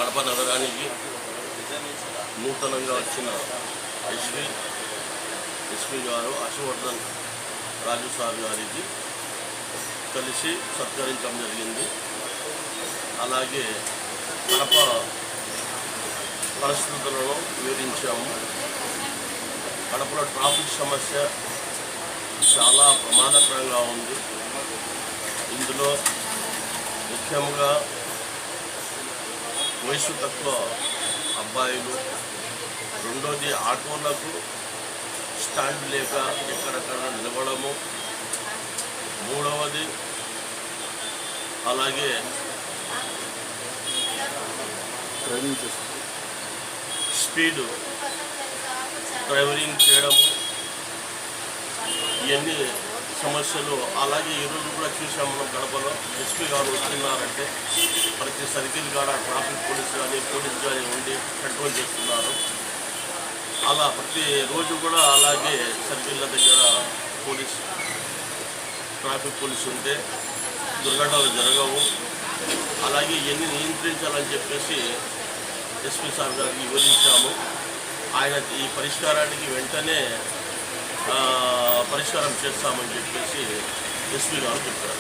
కడప నగరానికి నూతనంగా వచ్చిన ఎస్పీ గారు హర్షవర్ధన్ రాజు సార్ గారికి కలిసి సత్కరించడం జరిగింది. అలాగే కడప పరిస్థితులను వివరించాము. కడపలో ట్రాఫిక్ సమస్య చాలా ప్రమాదకరంగా ఉంది. ఇందులో ముఖ్యంగా వయసు తక్కువ అబ్బాయిలు, రెండోది ఆటోలకు స్టాండ్ లేక ఎక్కడెక్కడ నిలబడము, మూడవది అలాగే స్పీడ్ డ్రైవింగ్ చేయడము, ఇవన్నీ సమస్యలు. అలాగే ఈరోజు కూడా చూసాము మనం గడపలో ఎస్పీ గారు వస్తున్నారంటే ప్రతి సర్కిల్ కాడ ట్రాఫిక్ పోలీస్ కానీ ఉండి కంట్రోల్ చేస్తున్నారు. అలా ప్రతి రోజు కూడా అలాగే సర్కిళ్ళ దగ్గర ట్రాఫిక్ పోలీస్ ఉంటే దుర్ఘటనలు జరగవు. అలాగే ఇవన్నీ నియంత్రించాలని చెప్పేసి ఎస్పీ సార్ గారికి వివరించాము. ఆయన ఈ పరిష్కారానికి వెంటనే పరిష్కారం చేస్తామని చెప్పేసి ఎస్పీ గారు చెప్పారు.